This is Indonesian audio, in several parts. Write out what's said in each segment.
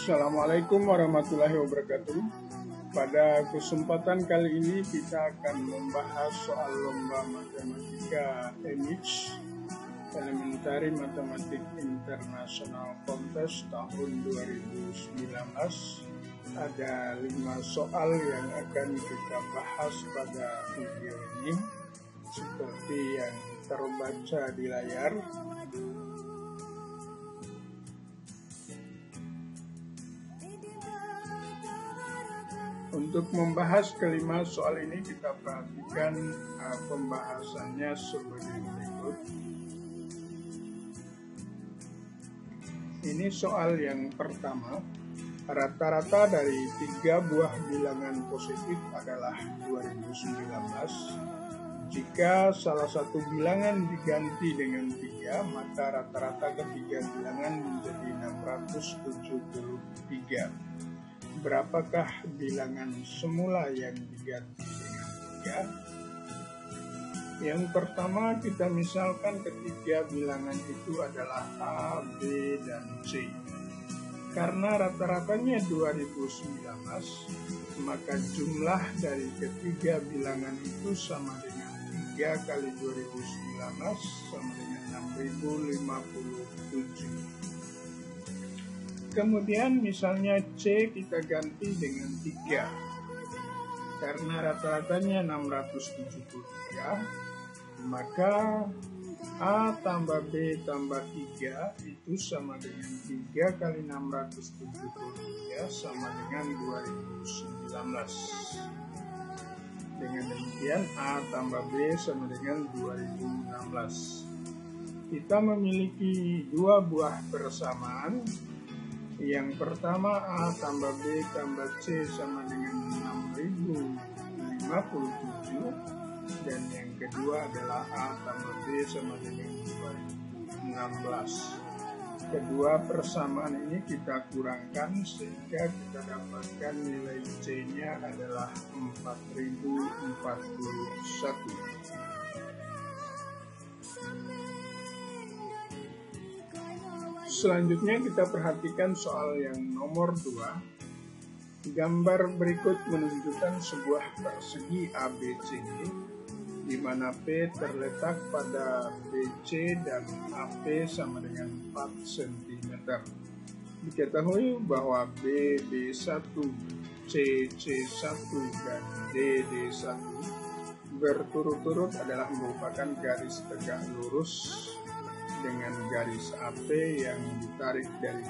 Assalamualaikum warahmatullahi wabarakatuh. Pada kesempatan kali ini kita akan membahas soal lomba matematika EMIC Elementary Mathematics International Contest tahun 2019. Ada 5 soal yang akan kita bahas pada video ini seperti yang terbaca di layar. Untuk membahas kelima soal ini kita perhatikan pembahasannya sebagai berikut. Ini soal yang pertama. Rata-rata dari 3 buah bilangan positif adalah 2019. Jika salah satu bilangan diganti dengan 3, maka rata-rata ketiga bilangan menjadi 673. Berapakah bilangan semula yang diganti dengan 3? Yang pertama, kita misalkan ketiga bilangan itu adalah A, B, dan C. Karena rata-ratanya 2019, maka jumlah dari ketiga bilangan itu sama dengan 3 kali 2019 sama dengan 6057. Kemudian misalnya C kita ganti dengan 3. Karena rata-ratanya 673, maka A tambah B tambah 3 itu sama dengan 3 kali 673 sama dengan 2019. Dengan demikian A tambah B sama dengan 2016. Kita memiliki 2 buah persamaan. Yang pertama A tambah B tambah C sama dengan 6057. Dan yang kedua adalah A tambah B sama dengan 2016. Kedua persamaan ini kita kurangkan sehingga kita dapatkan nilai C-nya adalah 4041. Selanjutnya kita perhatikan soal yang nomor 2. Gambar berikut menunjukkan sebuah persegi ABCD di mana P terletak pada BC dan AP sama dengan 4 cm. Diketahui bahwa BB1, CC1, dan DD1 berturut-turut adalah merupakan garis tegak lurus dengan garis AP yang ditarik dari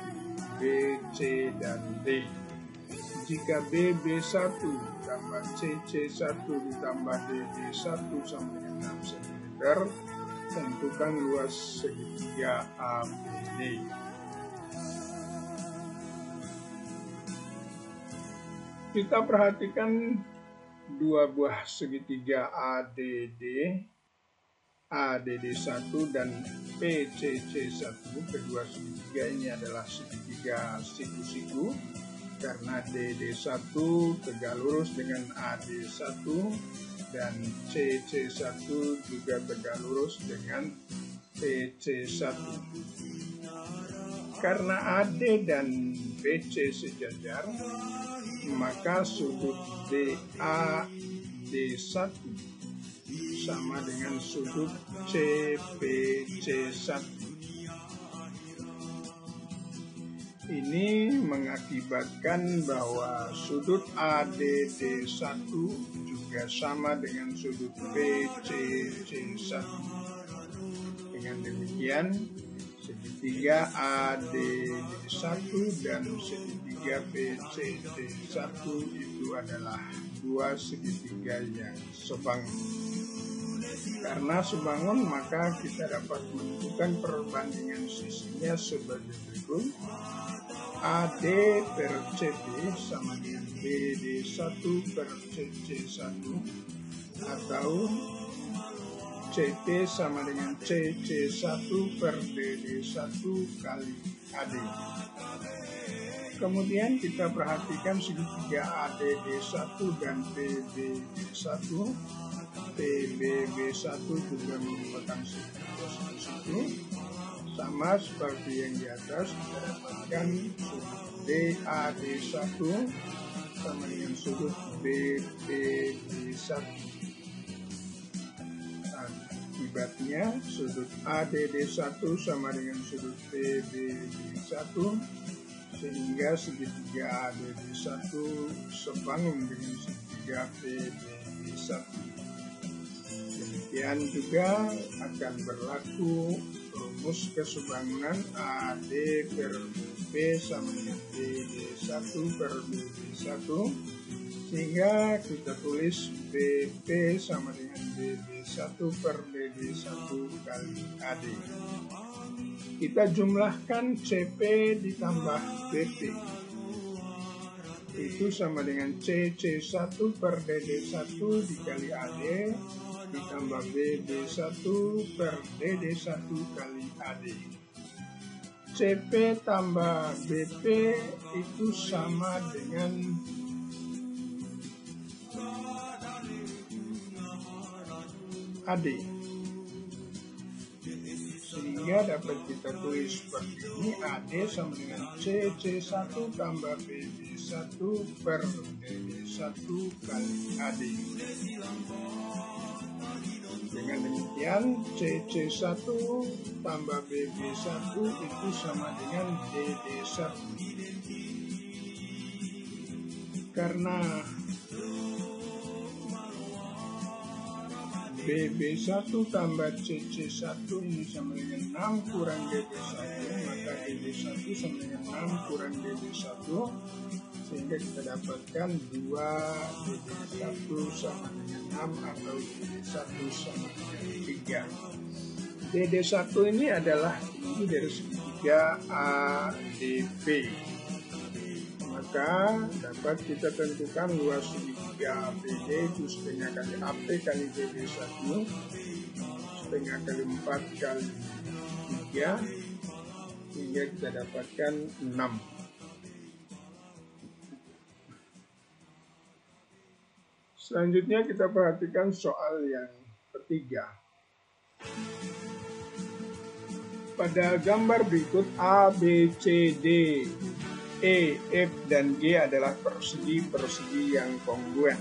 BC dan D. Jika BB1 ditambah CC1 ditambah DD1 sama dengan 6 cm, tentukan luas segitiga ABD. Kita perhatikan 2 buah segitiga ADD, ADD1 dan PCC1. Kedua segitiga ini adalah segitiga siku-siku. Karena DD1 tegak lurus dengan AD1 dan CC1 juga tegak lurus dengan PC1. Karena AD dan BC sejajar, maka sudut DAD1 sama dengan sudut CPC1. Ini mengakibatkan bahwa sudut ADD1 juga sama dengan sudut PCC1. Dengan demikian, segitiga ADD1 dan segitiga PCC1 itu adalah 2 segitiga yang sebangun. Karena sebangun, maka kita dapat menentukan perbandingan sisinya sebagai berikut. AD per CP sama dengan BD1 per CC1 atau CP sama dengan CC1 per DD1 kali AD. Kemudian kita perhatikan segitiga ADD1 dan PBB1. PBB1 juga merupakan segitiga siku-siku Sama seperti yang di atas, kita dapatkan sudut DAD1 sama dengan sudut BPD1. Akibatnya sudut ADD1 sama dengan sudut BBD1, sehingga segitiga ADD1 sebangun dengan segitiga BBD1. Demikian juga akan berlaku rumus kesebangunan AD per BB sama dengan BD1 per BB1, sehingga kita tulis BP sama dengan BB1 per BD1 kali AD. Kita jumlahkan CP ditambah BP. Itu sama dengan CC1 per DD1 dikali AD ditambah BB1 per DD1 kali AD. CP tambah BP itu sama dengan AD, sehingga dapat kita tulis seperti ini: AD sama dengan CC1 tambah BB1 per DD1 kali AD. Dengan demikian CC1 tambah BB1 itu sama dengan DD1. Karena BB1 tambah CC1 ini sama dengan 6 kurang DD1, maka DD1 sama dengan 6 kurang DD1, sehingga kita dapatkan 2 DD1 sama dengan 6 atau DD1 sama dengan 3. DD1 ini adalah tinggi dari segitiga ADB. Maka dapat kita tentukan luas segitiga ABD itu setengah kali AP kali BB1, setengah kali 4 kali 3, sehingga kita dapatkan 6. Selanjutnya kita perhatikan soal yang ketiga. Pada gambar berikut A, B, C, D, E, F, dan G adalah persegi-persegi yang kongruen.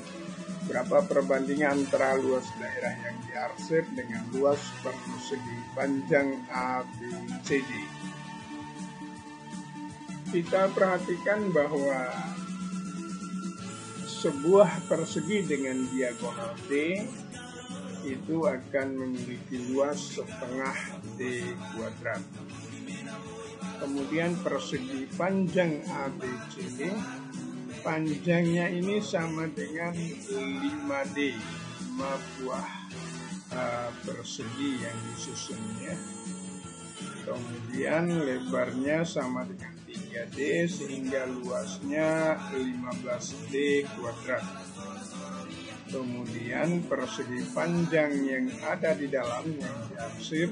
Berapa perbandingan antara luas daerah yang diarsip dengan luas persegi panjang ABCD? Kita perhatikan bahwa sebuah persegi dengan diagonal D itu akan memiliki luas setengah D kuadrat. Kemudian persegi panjang ABCD, panjangnya ini sama dengan 5D, 5 buah persegi yang disusunnya. Kemudian lebarnya sama dengan 3D, sehingga luasnya 15D kuadrat. Kemudian persegi panjang yang ada di dalam yang diarsip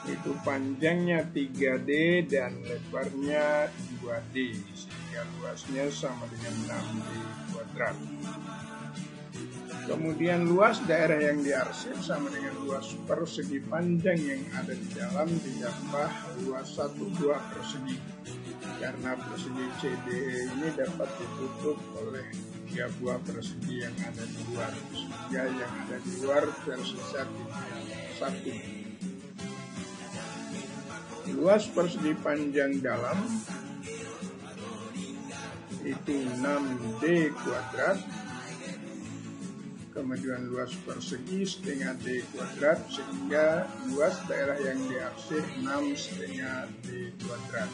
itu panjangnya 3D dan lebarnya 2D, sehingga luasnya sama dengan 6D kuadrat. Kemudian luas daerah yang diarsip sama dengan luas persegi panjang yang ada di dalam ditambah luas satu buah persegi. Karena persegi CDE ini dapat ditutup oleh 3 buah persegi yang ada di luar, sehingga yang ada di luar tersisa 1. Luas persegi panjang dalam itu 6D kuadrat. Kemudian luas persegi setengah D kuadrat, sehingga luas daerah yang diarsip 6,5D kuadrat.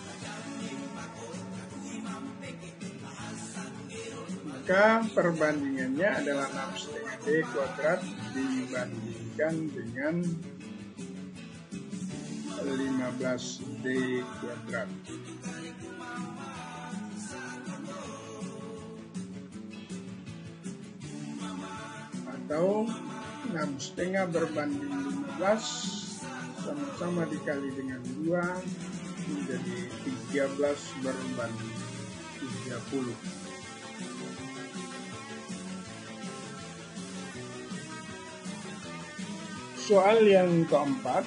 Maka perbandingannya adalah 6,5D kuadrat dibandingkan dengan 15D kuadrat. Atau 6,5 berbanding 15 sama-sama dikali dengan 2 menjadi 13 berbanding 30. Soal yang keempat,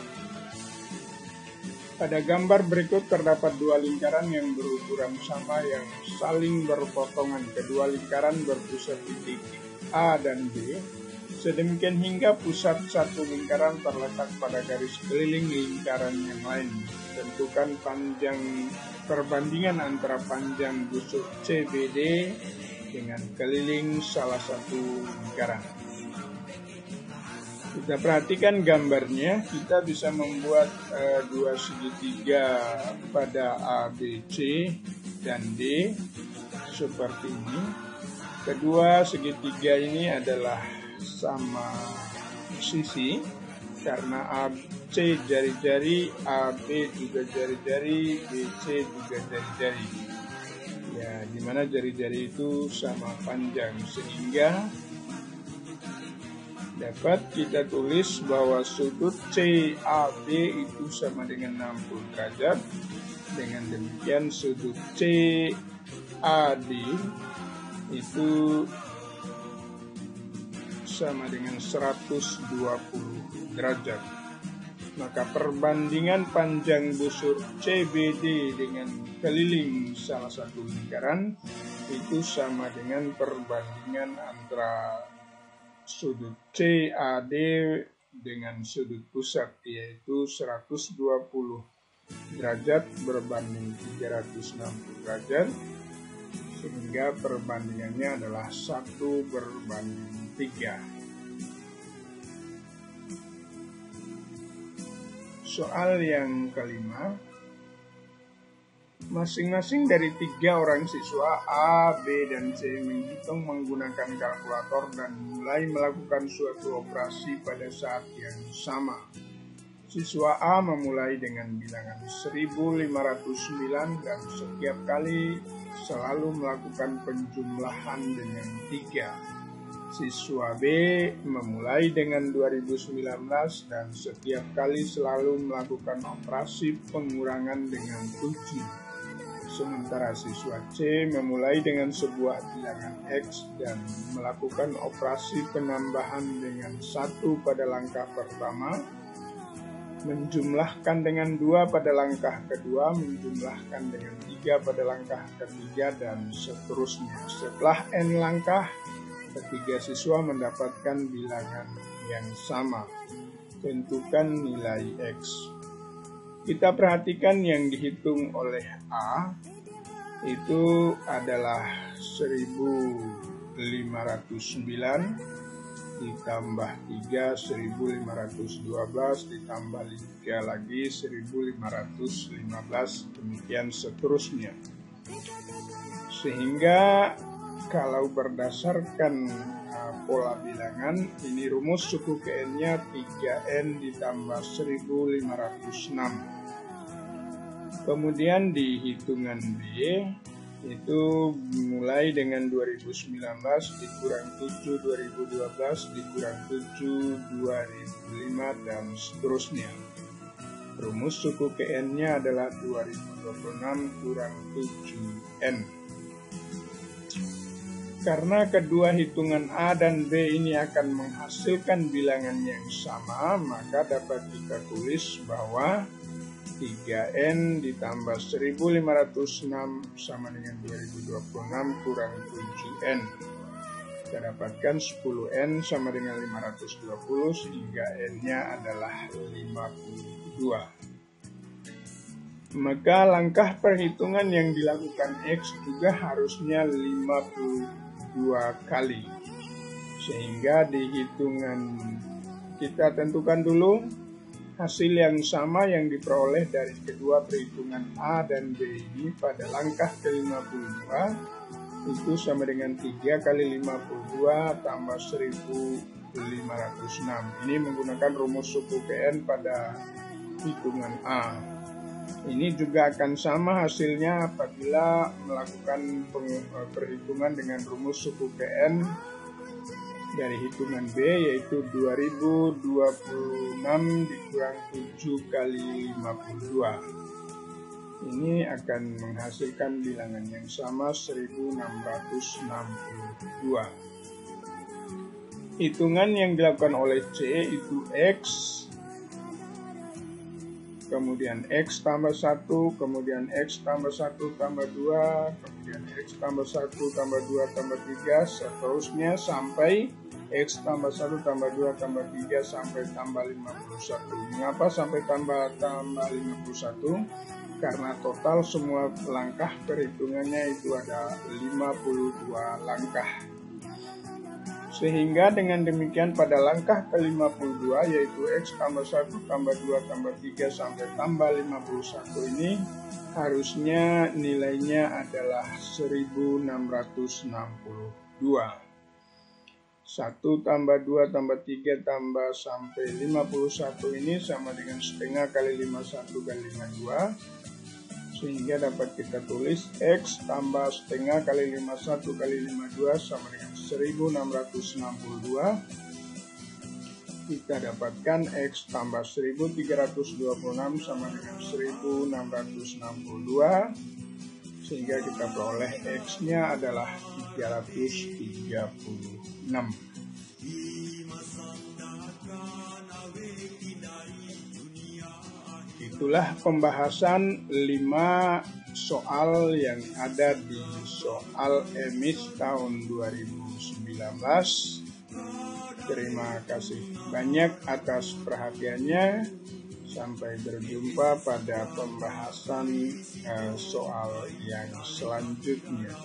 Pada gambar berikut terdapat dua lingkaran yang berukuran sama yang saling berpotongan. Kedua lingkaran berpusat di titik A dan B, sedemikian hingga pusat satu lingkaran terletak pada garis keliling lingkaran yang lain. Tentukan perbandingan antara panjang busur CBD dengan keliling salah satu lingkaran. Kita perhatikan gambarnya, kita bisa membuat dua segitiga pada A, B, C, dan D seperti ini. Kedua segitiga ini adalah sama sisi karena AC jari-jari, AB juga jari-jari, BC juga jari-jari. Ya, dimana jari-jari itu sama panjang sehingga dapat kita tulis bahwa sudut CAB itu sama dengan 60 derajat. Dengan demikian sudut CAD itu sama dengan 120 derajat. Maka perbandingan panjang busur CBD dengan keliling salah satu lingkaran itu sama dengan perbandingan antara sudut CAD dengan sudut pusat, yaitu 120 derajat berbanding 360 derajat, sehingga perbandingannya adalah 1:3. Soal yang kelima, masing-masing dari 3 orang siswa A, B, dan C menghitung menggunakan kalkulator dan mulai melakukan suatu operasi pada saat yang sama. Siswa A memulai dengan bilangan 1509 dan setiap kali selalu melakukan penjumlahan dengan 3. Siswa B memulai dengan 2019 dan setiap kali selalu melakukan operasi pengurangan dengan 7. Sementara siswa C memulai dengan sebuah bilangan X dan melakukan operasi penambahan dengan 1 pada langkah pertama, menjumlahkan dengan 2 pada langkah kedua, menjumlahkan dengan 3 pada langkah ketiga, dan seterusnya. Setelah N langkah, ketiga siswa mendapatkan bilangan yang sama. Tentukan nilai X. Kita perhatikan yang dihitung oleh A itu adalah 1509 ditambah 3, 1512 ditambah 3 lagi 1515, demikian seterusnya. Sehingga kalau berdasarkan pola bilangan, ini rumus suku KN-nya 3N ditambah 1506. Kemudian di hitungan B itu mulai dengan 2019 dikurang 7 2012 dikurang 7 2005 dan seterusnya. Rumus suku KN-nya adalah 2026 kurang 7N. Karena kedua hitungan A dan B ini akan menghasilkan bilangan yang sama, maka dapat kita tulis bahwa 3N ditambah 1506 sama dengan 2026 kurang 7N. Kita dapatkan 10N sama dengan 520 sehingga N-nya adalah 52. Maka langkah perhitungan yang dilakukan X juga harusnya 52 kali. Sehingga di hitungan kita tentukan dulu hasil yang sama yang diperoleh dari kedua perhitungan A dan B ini pada langkah ke-52 itu sama dengan 3 kali 52 tambah 1506. Ini menggunakan rumus suku KN pada hitungan A. Ini juga akan sama hasilnya apabila melakukan perhitungan dengan rumus suku KN dari hitungan B, yaitu 2026 dikurang 7 kali 52. Ini akan menghasilkan bilangan yang sama 1662. Hitungan yang dilakukan oleh C itu X kemudian X tambah 1, kemudian X tambah 1 tambah 2, kemudian X tambah 1 tambah 2 tambah 3, seterusnya sampai X tambah 1 tambah 2 tambah 3 sampai tambah 51. Mengapa sampai tambah 51? Karena total semua langkah perhitungannya itu ada 52 langkah. Sehingga dengan demikian pada langkah ke-52 yaitu X tambah 1 tambah 2 tambah 3 sampai tambah 51 ini harusnya nilainya adalah 1662. 1 tambah 2 tambah 3 tambah sampai 51 ini sama dengan setengah kali 51 kali 52. Sehingga dapat kita tulis X tambah setengah kali 51 kali 52 sama dengan 1662. Kita dapatkan X tambah 1326 sama dengan 1662. Sehingga kita peroleh X-nya adalah 336. Itulah pembahasan 5 soal yang ada di soal EMIS tahun 2019. Terima kasih banyak atas perhatiannya. Sampai berjumpa pada pembahasan soal yang selanjutnya.